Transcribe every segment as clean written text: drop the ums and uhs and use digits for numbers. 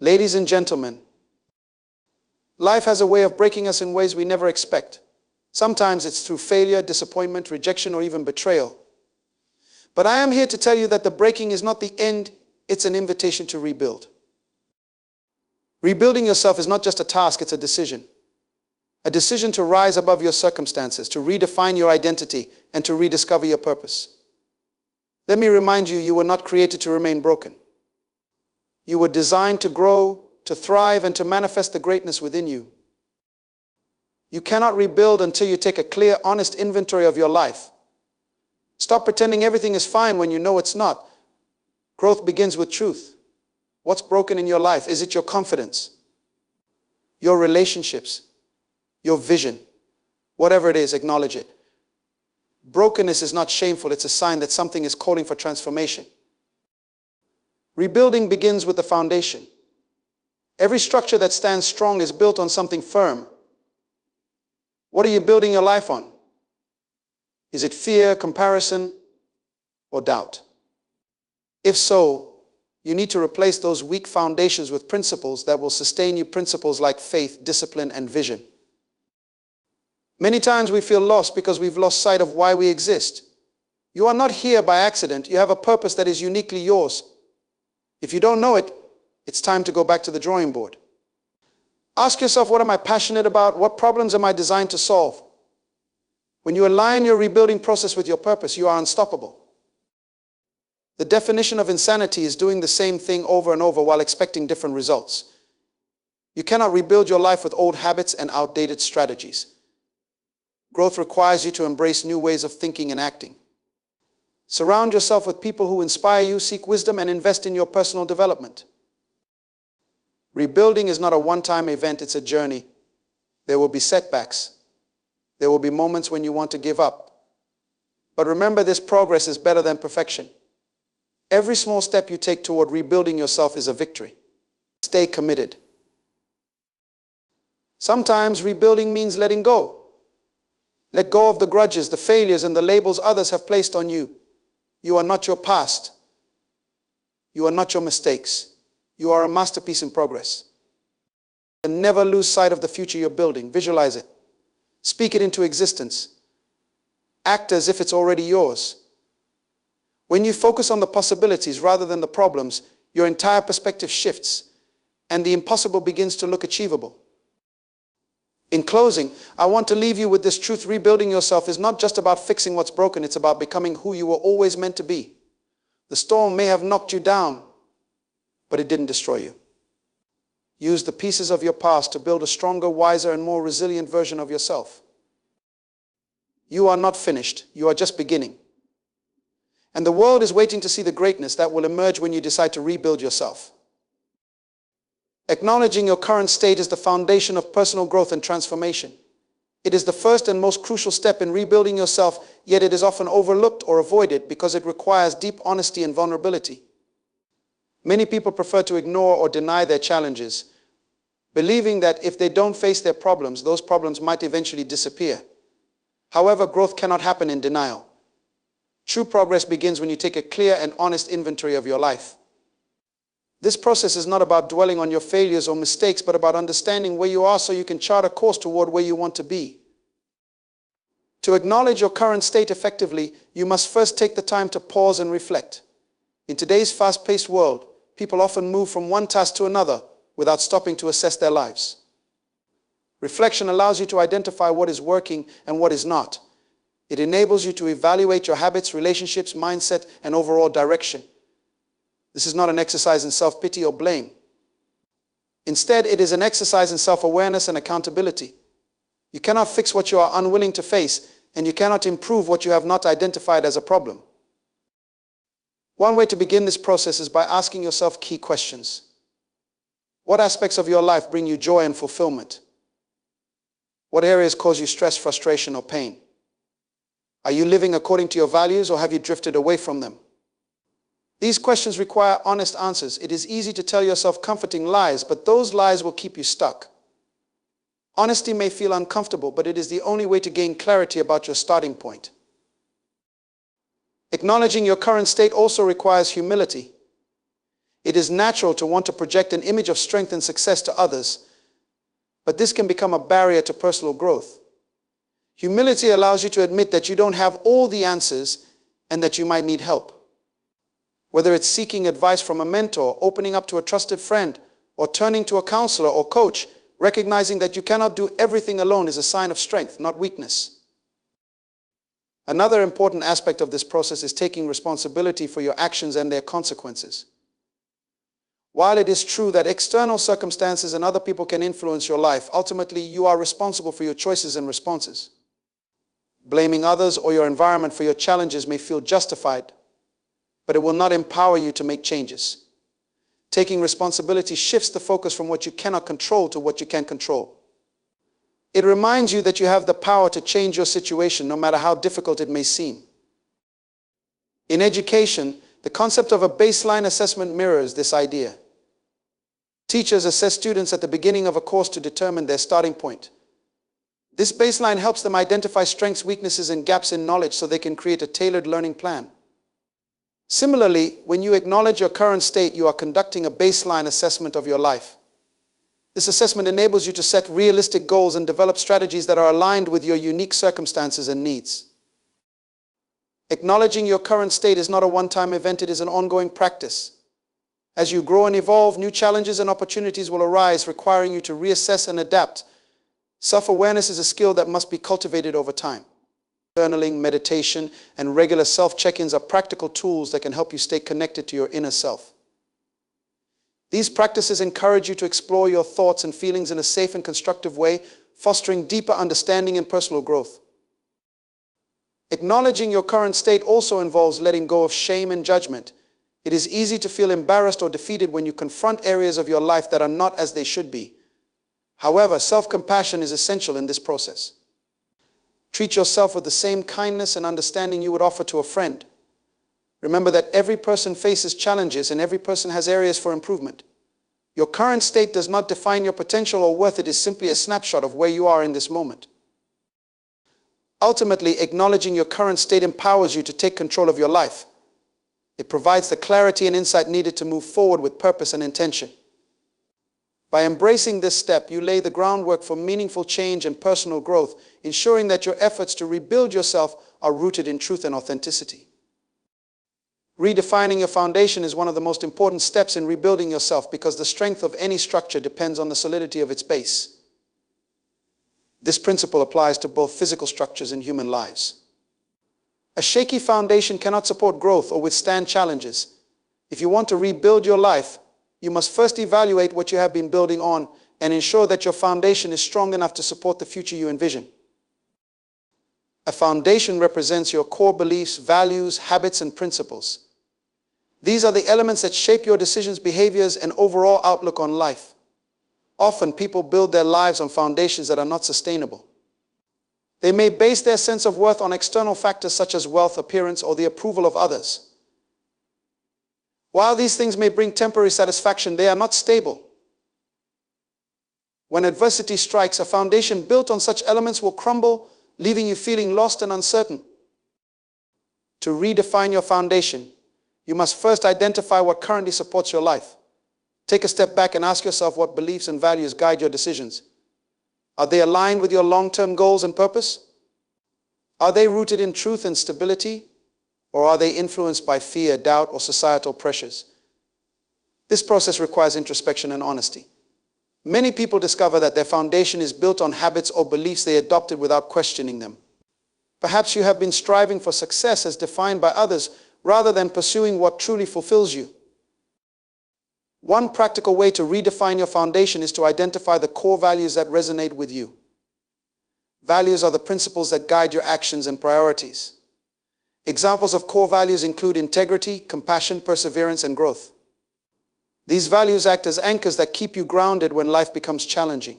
Ladies and gentlemen, life has a way of breaking us in ways we never expect. Sometimes it's through failure, disappointment, rejection, or even betrayal. But I am here to tell you that the breaking is not the end, it's an invitation to rebuild. Rebuilding yourself is not just a task, it's a decision. A decision to rise above your circumstances, to redefine your identity, and to rediscover your purpose. Let me remind you, you were not created to remain broken. You were designed to grow, to thrive, and to manifest the greatness within you. You cannot rebuild until you take a clear, honest inventory of your life. Stop pretending everything is fine when you know it's not. Growth begins with truth. What's broken in your life? Is it your confidence? Your relationships? Your vision? Whatever it is, acknowledge it. Brokenness is not shameful, it's a sign that something is calling for transformation. Rebuilding begins with the foundation. Every structure that stands strong is built on something firm. What are you building your life on? Is it fear, comparison, or doubt? If so, you need to replace those weak foundations with principles that will sustain you, principles like faith, discipline, and vision. Many times we feel lost because we've lost sight of why we exist. You are not here by accident. You have a purpose that is uniquely yours. If you don't know it, it's time to go back to the drawing board. Ask yourself, what am I passionate about? What problems am I designed to solve? When you align your rebuilding process with your purpose, you are unstoppable. The definition of insanity is doing the same thing over and over while expecting different results. You cannot rebuild your life with old habits and outdated strategies. Growth requires you to embrace new ways of thinking and acting. Surround yourself with people who inspire you, seek wisdom, and invest in your personal development. Rebuilding is not a one-time event, it's a journey. There will be setbacks. There will be moments when you want to give up. But remember, this progress is better than perfection. Every small step you take toward rebuilding yourself is a victory. Stay committed. Sometimes rebuilding means letting go. Let go of the grudges, the failures, and the labels others have placed on you. You are not your past. You are not your mistakes. You are a masterpiece in progress. And never lose sight of the future you're building. Visualize it. Speak it into existence. Act as if it's already yours. When you focus on the possibilities rather than the problems, your entire perspective shifts, and the impossible begins to look achievable. In closing, I want to leave you with this truth. Rebuilding yourself is not just about fixing what's broken, it's about becoming who you were always meant to be. The storm may have knocked you down, but it didn't destroy you. Use the pieces of your past to build a stronger, wiser, and more resilient version of yourself. You are not finished, you are just beginning. And the world is waiting to see the greatness that will emerge when you decide to rebuild yourself. Acknowledging your current state is the foundation of personal growth and transformation. It is the first and most crucial step in rebuilding yourself, yet it is often overlooked or avoided because it requires deep honesty and vulnerability. Many people prefer to ignore or deny their challenges, believing that if they don't face their problems, those problems might eventually disappear. However, growth cannot happen in denial. True progress begins when you take a clear and honest inventory of your life. This process is not about dwelling on your failures or mistakes, but about understanding where you are so you can chart a course toward where you want to be. To acknowledge your current state effectively, you must first take the time to pause and reflect. In today's fast-paced world, people often move from one task to another without stopping to assess their lives. Reflection allows you to identify what is working and what is not. It enables you to evaluate your habits, relationships, mindset, and overall direction. This is not an exercise in self-pity or blame. Instead, it is an exercise in self-awareness and accountability. You cannot fix what you are unwilling to face, and you cannot improve what you have not identified as a problem. One way to begin this process is by asking yourself key questions. What aspects of your life bring you joy and fulfillment? What areas cause you stress, frustration, or pain? Are you living according to your values, or have you drifted away from them? These questions require honest answers. It is easy to tell yourself comforting lies, but those lies will keep you stuck. Honesty may feel uncomfortable, but it is the only way to gain clarity about your starting point. Acknowledging your current state also requires humility. It is natural to want to project an image of strength and success to others, but this can become a barrier to personal growth. Humility allows you to admit that you don't have all the answers and that you might need help. Whether it's seeking advice from a mentor, opening up to a trusted friend, or turning to a counselor or coach, recognizing that you cannot do everything alone is a sign of strength, not weakness. Another important aspect of this process is taking responsibility for your actions and their consequences. While it is true that external circumstances and other people can influence your life, ultimately you are responsible for your choices and responses. Blaming others or your environment for your challenges may feel justified, but it will not empower you to make changes. Taking responsibility shifts the focus from what you cannot control to what you can control. It reminds you that you have the power to change your situation no matter how difficult it may seem. In education, the concept of a baseline assessment mirrors this idea. Teachers assess students at the beginning of a course to determine their starting point. This baseline helps them identify strengths, weaknesses, and gaps in knowledge so they can create a tailored learning plan. Similarly, when you acknowledge your current state, you are conducting a baseline assessment of your life. This assessment enables you to set realistic goals and develop strategies that are aligned with your unique circumstances and needs. Acknowledging your current state is not a one-time event, it is an ongoing practice. As you grow and evolve, new challenges and opportunities will arise, requiring you to reassess and adapt. Self-awareness is a skill that must be cultivated over time. Journaling, meditation, and regular self-check-ins are practical tools that can help you stay connected to your inner self. These practices encourage you to explore your thoughts and feelings in a safe and constructive way, fostering deeper understanding and personal growth. Acknowledging your current state also involves letting go of shame and judgment. It is easy to feel embarrassed or defeated when you confront areas of your life that are not as they should be. However, self-compassion is essential in this process. Treat yourself with the same kindness and understanding you would offer to a friend. Remember that every person faces challenges and every person has areas for improvement. Your current state does not define your potential or worth, it is simply a snapshot of where you are in this moment. Ultimately, acknowledging your current state empowers you to take control of your life. It provides the clarity and insight needed to move forward with purpose and intention. By embracing this step, you lay the groundwork for meaningful change and personal growth, ensuring that your efforts to rebuild yourself are rooted in truth and authenticity. Redefining your foundation is one of the most important steps in rebuilding yourself because the strength of any structure depends on the solidity of its base. This principle applies to both physical structures and human lives. A shaky foundation cannot support growth or withstand challenges. If you want to rebuild your life, you must first evaluate what you have been building on and ensure that your foundation is strong enough to support the future you envision. A foundation represents your core beliefs, values, habits, and principles. These are the elements that shape your decisions, behaviors, and overall outlook on life. Often, people build their lives on foundations that are not sustainable. They may base their sense of worth on external factors such as wealth, appearance, or the approval of others. While these things may bring temporary satisfaction, they are not stable. When adversity strikes, a foundation built on such elements will crumble, leaving you feeling lost and uncertain. To redefine your foundation, you must first identify what currently supports your life. Take a step back and ask yourself what beliefs and values guide your decisions. Are they aligned with your long-term goals and purpose? Are they rooted in truth and stability? Or are they influenced by fear, doubt, or societal pressures? This process requires introspection and honesty. Many people discover that their foundation is built on habits or beliefs they adopted without questioning them. Perhaps you have been striving for success as defined by others rather than pursuing what truly fulfills you. One practical way to redefine your foundation is to identify the core values that resonate with you. Values are the principles that guide your actions and priorities. Examples of core values include integrity, compassion, perseverance, and growth. These values act as anchors that keep you grounded when life becomes challenging.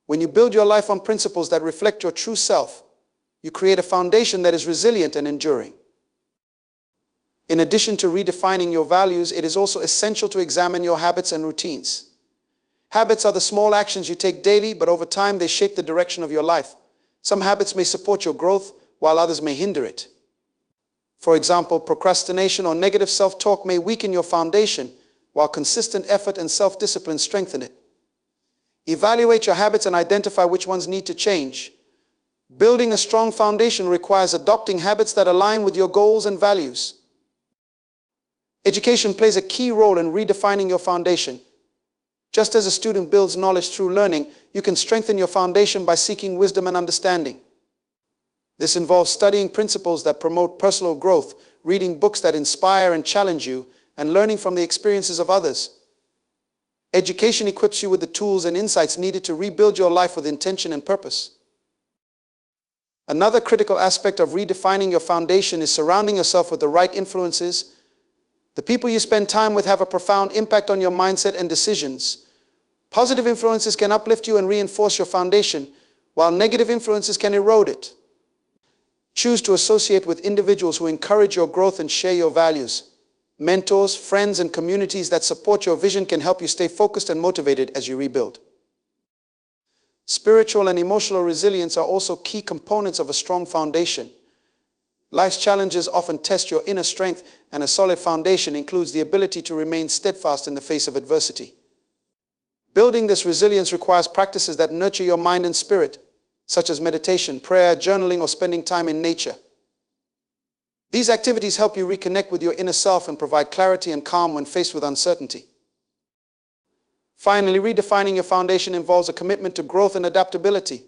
When you build your life on principles that reflect your true self, you create a foundation that is resilient and enduring. In addition to redefining your values, it is also essential to examine your habits and routines. Habits are the small actions you take daily, but over time they shape the direction of your life. Some habits may support your growth, while others may hinder it. For example, procrastination or negative self-talk may weaken your foundation, while consistent effort and self-discipline strengthen it. Evaluate your habits and identify which ones need to change. Building a strong foundation requires adopting habits that align with your goals and values. Education plays a key role in redefining your foundation. Just as a student builds knowledge through learning, you can strengthen your foundation by seeking wisdom and understanding. This involves studying principles that promote personal growth, reading books that inspire and challenge you, and learning from the experiences of others. Education equips you with the tools and insights needed to rebuild your life with intention and purpose. Another critical aspect of redefining your foundation is surrounding yourself with the right influences. The people you spend time with have a profound impact on your mindset and decisions. Positive influences can uplift you and reinforce your foundation, while negative influences can erode it. Choose to associate with individuals who encourage your growth and share your values. Mentors, friends, and communities that support your vision can help you stay focused and motivated as you rebuild. Spiritual and emotional resilience are also key components of a strong foundation. Life's challenges often test your inner strength, and a solid foundation includes the ability to remain steadfast in the face of adversity. Building this resilience requires practices that nurture your mind and spirit, such as meditation, prayer, journaling, or spending time in nature. These activities help you reconnect with your inner self and provide clarity and calm when faced with uncertainty. Finally, redefining your foundation involves a commitment to growth and adaptability.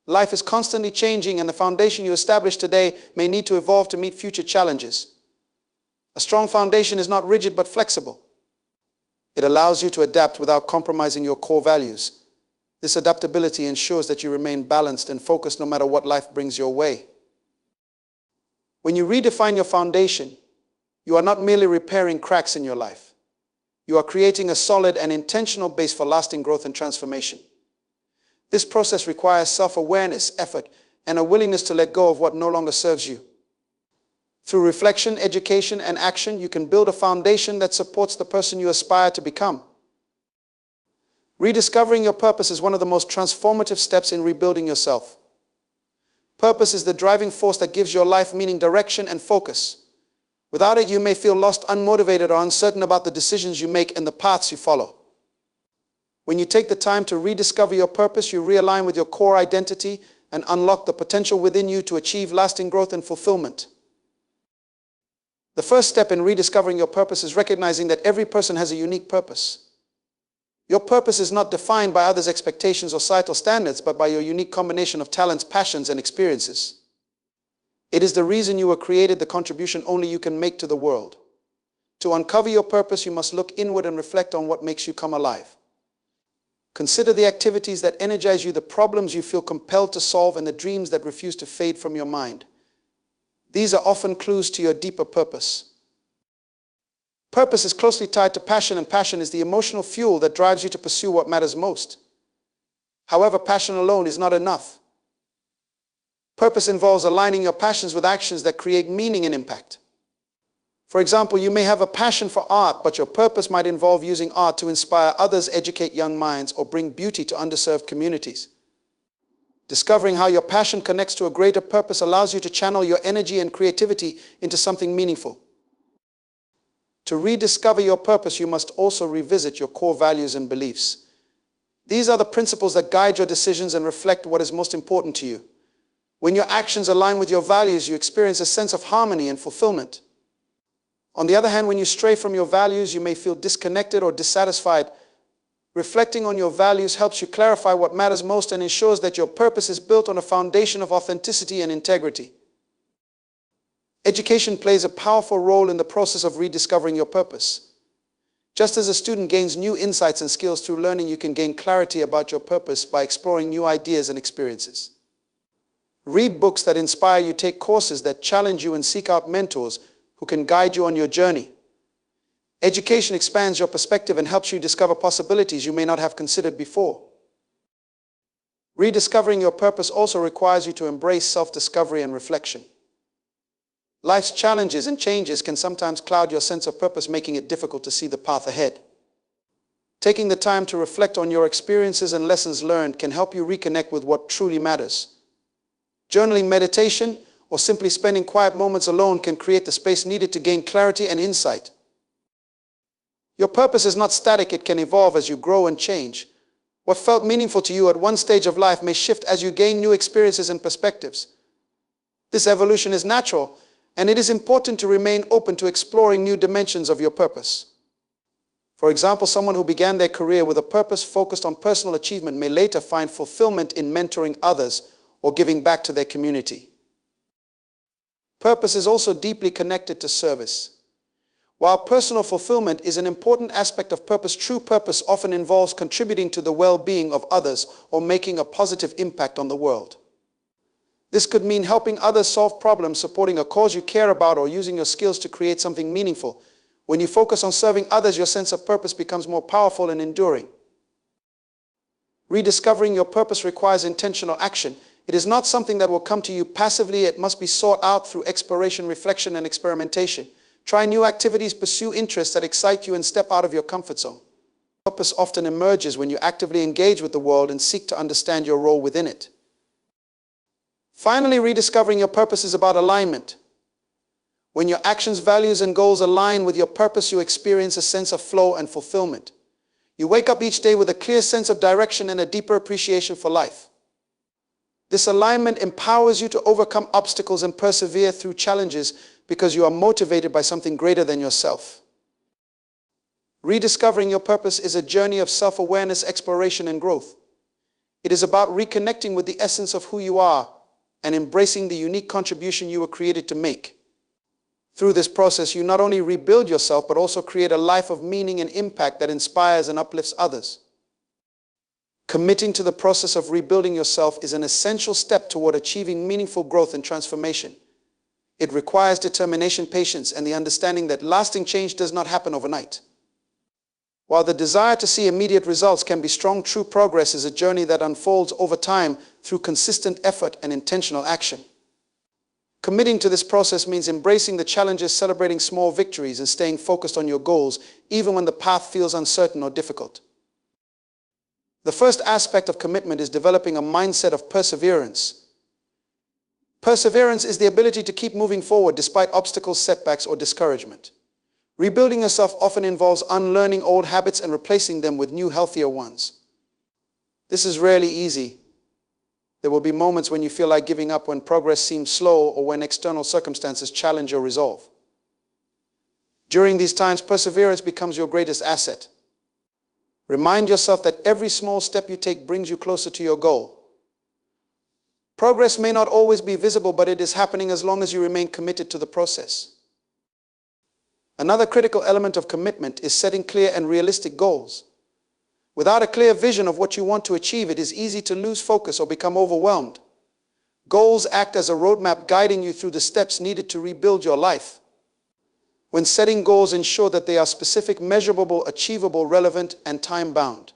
Life is constantly changing, and the foundation you establish today may need to evolve to meet future challenges. A strong foundation is not rigid but flexible. It allows you to adapt without compromising your core values. This adaptability ensures that you remain balanced and focused no matter what life brings your way. When you redefine your foundation, you are not merely repairing cracks in your life. You are creating a solid and intentional base for lasting growth and transformation. This process requires self-awareness, effort, and a willingness to let go of what no longer serves you. Through reflection, education, and action, you can build a foundation that supports the person you aspire to become. Rediscovering your purpose is one of the most transformative steps in rebuilding yourself. Purpose is the driving force that gives your life meaning, direction, and focus. Without it, you may feel lost, unmotivated, or uncertain about the decisions you make and the paths you follow. When you take the time to rediscover your purpose, you realign with your core identity and unlock the potential within you to achieve lasting growth and fulfillment. The first step in rediscovering your purpose is recognizing that every person has a unique purpose. Your purpose is not defined by others' expectations or societal standards, but by your unique combination of talents, passions, and experiences. It is the reason you were created, the contribution only you can make to the world. To uncover your purpose, you must look inward and reflect on what makes you come alive. Consider the activities that energize you, the problems you feel compelled to solve, and the dreams that refuse to fade from your mind. These are often clues to your deeper purpose. Purpose is closely tied to passion, and passion is the emotional fuel that drives you to pursue what matters most. However, passion alone is not enough. Purpose involves aligning your passions with actions that create meaning and impact. For example, you may have a passion for art, but your purpose might involve using art to inspire others, educate young minds, or bring beauty to underserved communities. Discovering how your passion connects to a greater purpose allows you to channel your energy and creativity into something meaningful. To rediscover your purpose, you must also revisit your core values and beliefs. These are the principles that guide your decisions and reflect what is most important to you. When your actions align with your values, you experience a sense of harmony and fulfillment. On the other hand, when you stray from your values, you may feel disconnected or dissatisfied. Reflecting on your values helps you clarify what matters most and ensures that your purpose is built on a foundation of authenticity and integrity. Education plays a powerful role in the process of rediscovering your purpose. Just as a student gains new insights and skills through learning, you can gain clarity about your purpose by exploring new ideas and experiences. Read books that inspire you, take courses that challenge you, and seek out mentors who can guide you on your journey. Education expands your perspective and helps you discover possibilities you may not have considered before. Rediscovering your purpose also requires you to embrace self-discovery and reflection. Life's challenges and changes can sometimes cloud your sense of purpose, making it difficult to see the path ahead. Taking the time to reflect on your experiences and lessons learned can help you reconnect with what truly matters. Journaling, meditation, or simply spending quiet moments alone can create the space needed to gain clarity and insight. Your purpose is not static, it can evolve as you grow and change. What felt meaningful to you at one stage of life may shift as you gain new experiences and perspectives. This evolution is natural, and it is important to remain open to exploring new dimensions of your purpose. For example, someone who began their career with a purpose focused on personal achievement may later find fulfillment in mentoring others or giving back to their community. Purpose is also deeply connected to service. While personal fulfillment is an important aspect of purpose, true purpose often involves contributing to the well-being of others or making a positive impact on the world. This could mean helping others solve problems, supporting a cause you care about, or using your skills to create something meaningful. When you focus on serving others, your sense of purpose becomes more powerful and enduring. Rediscovering your purpose requires intentional action. It is not something that will come to you passively. It must be sought out through exploration, reflection, and experimentation. Try new activities, pursue interests that excite you, and step out of your comfort zone. Purpose often emerges when you actively engage with the world and seek to understand your role within it. Finally, rediscovering your purpose is about alignment. When your actions, values, and goals align with your purpose, you experience a sense of flow and fulfillment. You wake up each day with a clear sense of direction and a deeper appreciation for life. This alignment empowers you to overcome obstacles and persevere through challenges because you are motivated by something greater than yourself. Rediscovering your purpose is a journey of self-awareness, exploration, and growth. It is about reconnecting with the essence of who you are and embracing the unique contribution you were created to make. Through this process, you not only rebuild yourself, but also create a life of meaning and impact that inspires and uplifts others. Committing to the process of rebuilding yourself is an essential step toward achieving meaningful growth and transformation. It requires determination, patience, and the understanding that lasting change does not happen overnight. While the desire to see immediate results can be strong, true progress is a journey that unfolds over time through consistent effort and intentional action. Committing to this process means embracing the challenges, celebrating small victories, and staying focused on your goals, even when the path feels uncertain or difficult. The first aspect of commitment is developing a mindset of perseverance. Perseverance is the ability to keep moving forward despite obstacles, setbacks, or discouragement. Rebuilding yourself often involves unlearning old habits and replacing them with new, healthier ones. This is rarely easy. There will be moments when you feel like giving up, when progress seems slow, or when external circumstances challenge your resolve. During these times, perseverance becomes your greatest asset. Remind yourself that every small step you take brings you closer to your goal. Progress may not always be visible, but it is happening as long as you remain committed to the process. Another critical element of commitment is setting clear and realistic goals. Without a clear vision of what you want to achieve, it is easy to lose focus or become overwhelmed. Goals act as a roadmap guiding you through the steps needed to rebuild your life. When setting goals, ensure that they are specific, measurable, achievable, relevant, and time-bound.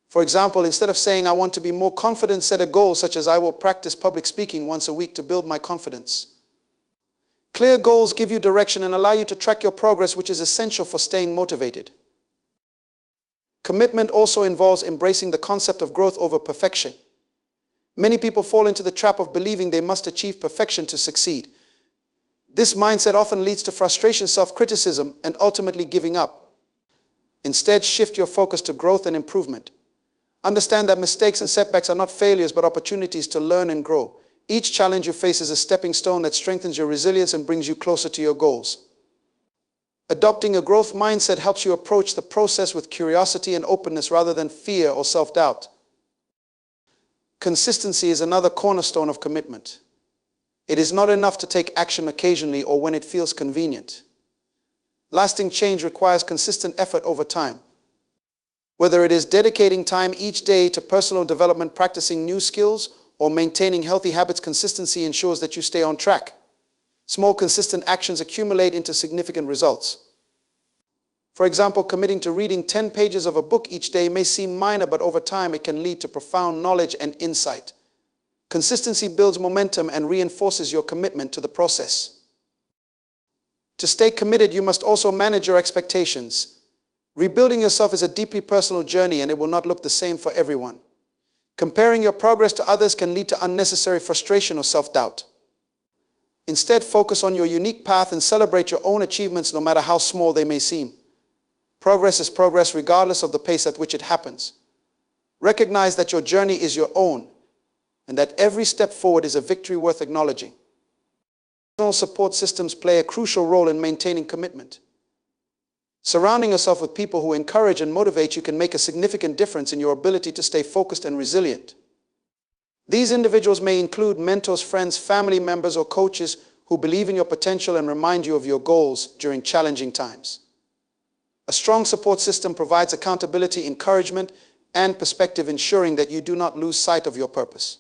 For example, instead of saying, "I want to be more confident," set a goal such as, "I will practice public speaking once a week to build my confidence." Clear goals give you direction and allow you to track your progress, which is essential for staying motivated. Commitment also involves embracing the concept of growth over perfection. Many people fall into the trap of believing they must achieve perfection to succeed. This mindset often leads to frustration, self-criticism, and ultimately giving up. Instead, shift your focus to growth and improvement. Understand that mistakes and setbacks are not failures, but opportunities to learn and grow. Each challenge you face is a stepping stone that strengthens your resilience and brings you closer to your goals. Adopting a growth mindset helps you approach the process with curiosity and openness rather than fear or self-doubt. Consistency is another cornerstone of commitment. It is not enough to take action occasionally or when it feels convenient. Lasting change requires consistent effort over time. Whether it is dedicating time each day to personal development, practicing new skills, or maintaining healthy habits, consistency ensures that you stay on track. Small, consistent actions accumulate into significant results. For example, committing to reading 10 pages of a book each day may seem minor, but over time it can lead to profound knowledge and insight. Consistency builds momentum and reinforces your commitment to the process. To stay committed, you must also manage your expectations. Rebuilding yourself is a deeply personal journey, and it will not look the same for everyone. Comparing your progress to others can lead to unnecessary frustration or self-doubt. Instead, focus on your unique path and celebrate your own achievements, no matter how small they may seem. Progress is progress regardless of the pace at which it happens. Recognize that your journey is your own and that every step forward is a victory worth acknowledging. Personal support systems play a crucial role in maintaining commitment. Surrounding yourself with people who encourage and motivate you can make a significant difference in your ability to stay focused and resilient. These individuals may include mentors, friends, family members, or coaches who believe in your potential and remind you of your goals during challenging times. A strong support system provides accountability, encouragement, and perspective, ensuring that you do not lose sight of your purpose.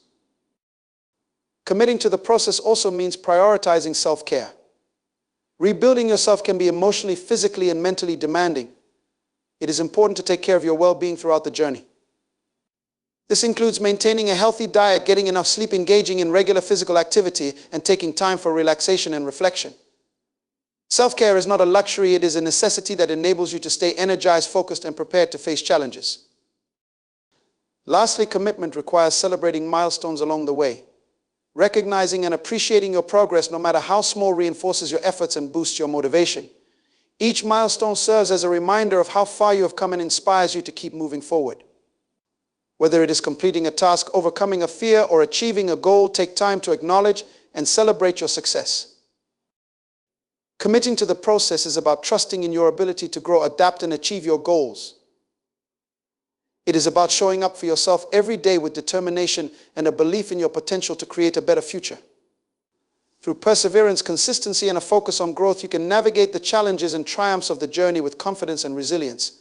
Committing to the process also means prioritizing self-care. Rebuilding yourself can be emotionally, physically, and mentally demanding. It is important to take care of your well-being throughout the journey. This includes maintaining a healthy diet, getting enough sleep, engaging in regular physical activity, and taking time for relaxation and reflection. Self-care is not a luxury, it is a necessity that enables you to stay energized, focused, and prepared to face challenges. Lastly, commitment requires celebrating milestones along the way. Recognizing and appreciating your progress, no matter how small, reinforces your efforts and boosts your motivation. Each milestone serves as a reminder of how far you have come and inspires you to keep moving forward. Whether it is completing a task, overcoming a fear, or achieving a goal, take time to acknowledge and celebrate your success. Committing to the process is about trusting in your ability to grow, adapt, and achieve your goals. It is about showing up for yourself every day with determination and a belief in your potential to create a better future. Through perseverance, consistency, and a focus on growth, you can navigate the challenges and triumphs of the journey with confidence and resilience.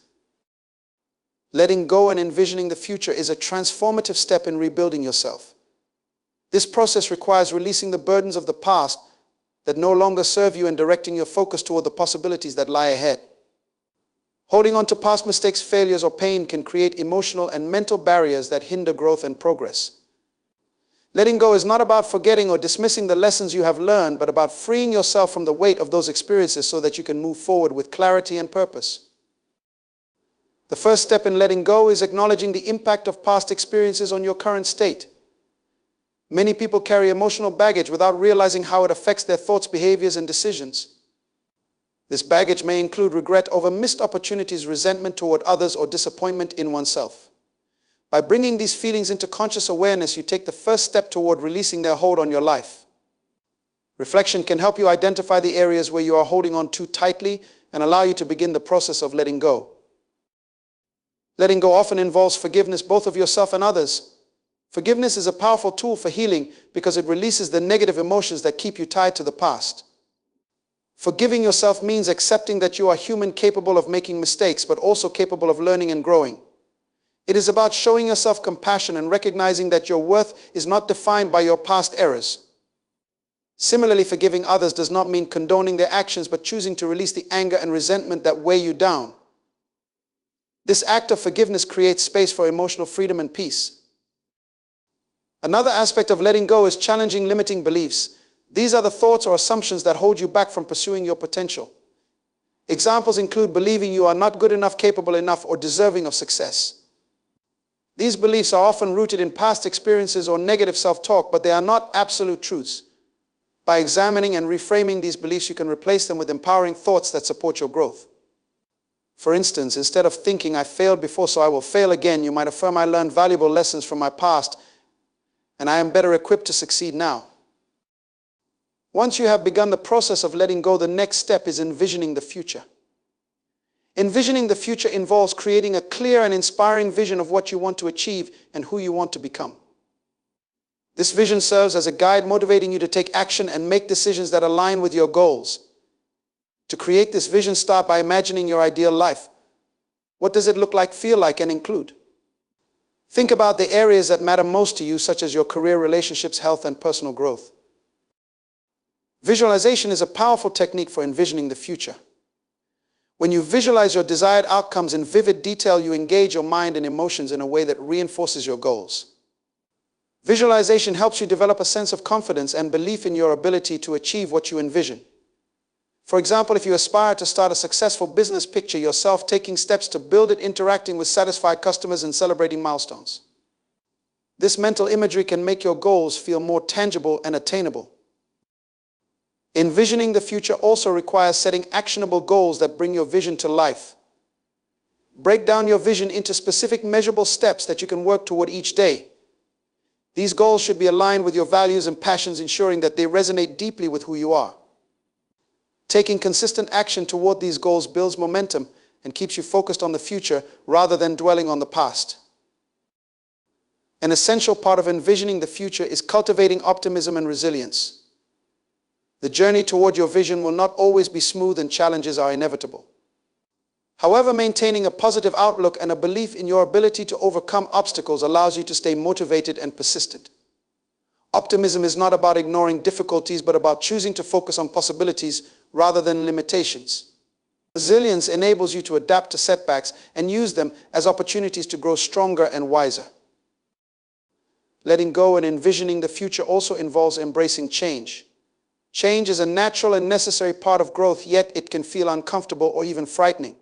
Letting go and envisioning the future is a transformative step in rebuilding yourself. This process requires releasing the burdens of the past that no longer serve you and directing your focus toward the possibilities that lie ahead. Holding on to past mistakes, failures, or pain can create emotional and mental barriers that hinder growth and progress. Letting go is not about forgetting or dismissing the lessons you have learned, but about freeing yourself from the weight of those experiences so that you can move forward with clarity and purpose. The first step in letting go is acknowledging the impact of past experiences on your current state. Many people carry emotional baggage without realizing how it affects their thoughts, behaviors, and decisions. This baggage may include regret over missed opportunities, resentment toward others, or disappointment in oneself. By bringing these feelings into conscious awareness, you take the first step toward releasing their hold on your life. Reflection can help you identify the areas where you are holding on too tightly and allow you to begin the process of letting go. Letting go often involves forgiveness, both of yourself and others. Forgiveness is a powerful tool for healing because it releases the negative emotions that keep you tied to the past. Forgiving yourself means accepting that you are human, capable of making mistakes, but also capable of learning and growing. It is about showing yourself compassion and recognizing that your worth is not defined by your past errors. Similarly, forgiving others does not mean condoning their actions, but choosing to release the anger and resentment that weigh you down. This act of forgiveness creates space for emotional freedom and peace. Another aspect of letting go is challenging limiting beliefs. These are the thoughts or assumptions that hold you back from pursuing your potential. Examples include believing you are not good enough, capable enough, or deserving of success. These beliefs are often rooted in past experiences or negative self-talk, but they are not absolute truths. By examining and reframing these beliefs, you can replace them with empowering thoughts that support your growth. For instance, instead of thinking, "I failed before, so I will fail again," you might affirm, "I learned valuable lessons from my past, and I am better equipped to succeed now." Once you have begun the process of letting go, the next step is envisioning the future. Envisioning the future involves creating a clear and inspiring vision of what you want to achieve and who you want to become. This vision serves as a guide, motivating you to take action and make decisions that align with your goals. To create this vision, start by imagining your ideal life. What does it look like, feel like, and include? Think about the areas that matter most to you, such as your career, relationships, health, and personal growth. Visualization is a powerful technique for envisioning the future. When you visualize your desired outcomes in vivid detail, you engage your mind and emotions in a way that reinforces your goals. Visualization helps you develop a sense of confidence and belief in your ability to achieve what you envision. For example, if you aspire to start a successful business, picture yourself taking steps to build it, interacting with satisfied customers, and celebrating milestones. This mental imagery can make your goals feel more tangible and attainable. Envisioning the future also requires setting actionable goals that bring your vision to life. Break down your vision into specific measurable steps that you can work toward each day. These goals should be aligned with your values and passions, ensuring that they resonate deeply with who you are. Taking consistent action toward these goals builds momentum and keeps you focused on the future rather than dwelling on the past. An essential part of envisioning the future is cultivating optimism and resilience. The journey toward your vision will not always be smooth and challenges are inevitable. However, maintaining a positive outlook and a belief in your ability to overcome obstacles allows you to stay motivated and persistent. Optimism is not about ignoring difficulties, but about choosing to focus on possibilities rather than limitations. Resilience enables you to adapt to setbacks and use them as opportunities to grow stronger and wiser. Letting go and envisioning the future also involves embracing change. Change is a natural and necessary part of growth, yet it can feel uncomfortable or even frightening.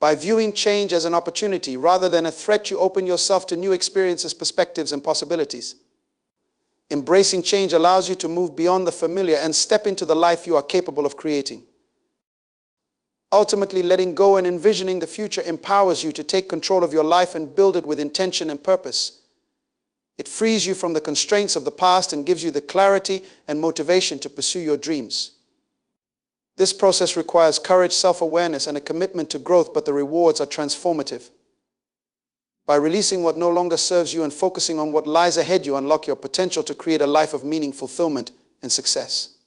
By viewing change as an opportunity rather than a threat, you open yourself to new experiences, perspectives, and possibilities. Embracing change allows you to move beyond the familiar and step into the life you are capable of creating. Ultimately, letting go and envisioning the future empowers you to take control of your life and build it with intention and purpose. It frees you from the constraints of the past and gives you the clarity and motivation to pursue your dreams. This process requires courage, self-awareness, and a commitment to growth, but the rewards are transformative. By releasing what no longer serves you and focusing on what lies ahead, you unlock your potential to create a life of meaning, fulfillment, and success.